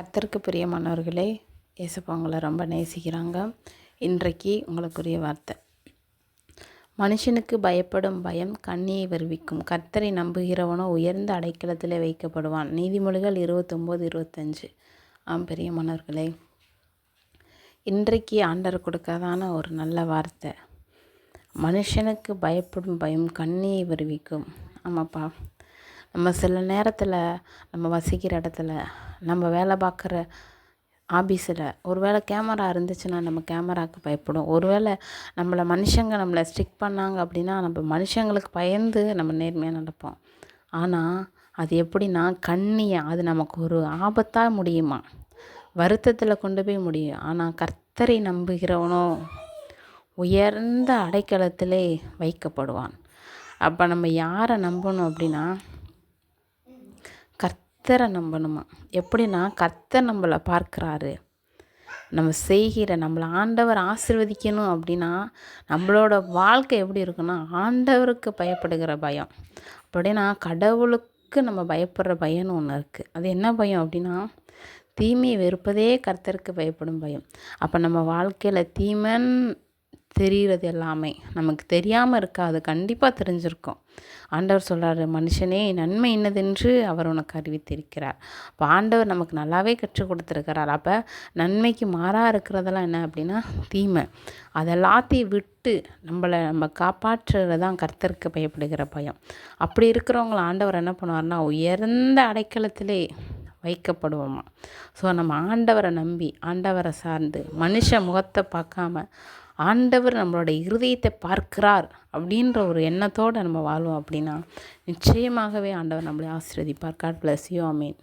கர்த்தருக்கு பிரியமானவர்களே, இயேசப்பா உங்களை ரொம்ப நேசிக்கிறாங்க. இன்றைக்கு உங்களுக்குரிய வார்த்தை, மனுஷனுக்கு பயப்படும் பயம் கண்ணியை வருவிக்கும், கர்த்தரை நம்புகிறவனோ உயர்ந்த அடைக்கலத்திலே வைக்கப்படுவான். நீதிமொழிகள் 29:25. பிரியமானவர்களே, இன்றைக்கு ஆண்டவர் கொடுக்காதான ஒரு நல்ல வார்த்தை, மனுஷனுக்கு பயப்படும் பயம் கண்ணியை வருவிக்கும். ஆமாப்பா, நம்ம சில நேரத்தில் நம்ம வசிக்கிற இடத்துல, நம்ம வேலை பார்க்குற ஆஃபீஸில் ஒருவேளை கேமரா இருந்துச்சுன்னா நம்ம கேமராவுக்கு பயப்படும். ஒருவேளை மனுஷங்க ஸ்ட்ரிக் பண்ணாங்க அப்படின்னா நம்ம மனுஷங்களுக்கு பயந்து நம்ம நேர்மையாக நடப்போம். ஆனால் அது எப்படின்னா அது நமக்கு ஒரு ஆபத்தாக முடியுமா, வருத்தத்தில் கொண்டு போய் முடியும். ஆனால் கர்த்தரை நம்புகிறவனோ உயர்ந்த அடைக்கலத்திலே வைக்கப்படுவான். அப்போ நம்ம யாரை நம்பணும் அப்படின்னா கர்த்தரை நம்பணுமா. எப்படின்னா கர்த்தர் நம்மளை பார்க்குறாரு, நம்ம நம்மளை ஆண்டவர் ஆசீர்வதிக்கணும் அப்படின்னா நம்மளோட வாழ்க்கை எப்படி இருக்குன்னா ஆண்டவருக்கு பயப்படுகிற பயம். அப்படின்னா கடவுளுக்கு நம்ம பயப்படுற பயம்னு ஒன்று இருக்குது. அது என்ன பயம் அப்படின்னா தீமையை வெறுப்பதே கர்த்தருக்கு பயப்படும் பயம். அப்போ நம்ம வாழ்க்கையில் தீமைன்னு தெரிகிறது எல்லாமே நமக்கு தெரியாமல் இருக்காது, கண்டிப்பாக தெரிஞ்சிருக்கும். ஆண்டவர் சொல்கிறாரு, மனுஷனே நன்மை இன்னதென்று அவர் உனக்கு அறிவித்திருக்கிறார். அப்போ ஆண்டவர் நமக்கு நல்லாவே கற்றுக் கொடுத்துருக்கிறார். அப்போ நன்மைக்கு மாறாக இருக்கிறதெல்லாம் என்ன அப்படின்னா தீமை. அதெல்லாத்தையும் விட்டு நம்ம காப்பாற்றுறது தான் கர்த்தருக்கு பயப்படுகிற பயம். அப்படி இருக்கிறவங்கள ஆண்டவர் என்ன பண்ணுவார்னா உயர்ந்த அடைக்கலத்திலே வைக்கப்படுவோமா. ஸோ நம்ம ஆண்டவரை நம்பி ஆண்டவரை சார்ந்து மனுஷ முகத்தை பார்க்காம ஆண்டவர் நம்மளோட இருதயத்தை பார்க்கிறார் அப்படின்ற ஒரு எண்ணத்தோடு நம்ம வாழ்வோம் அப்படின்னா நிச்சயமாகவே ஆண்டவர் நம்மளை ஆசீர்வதிப்பார். God bless you. ஆமீன்.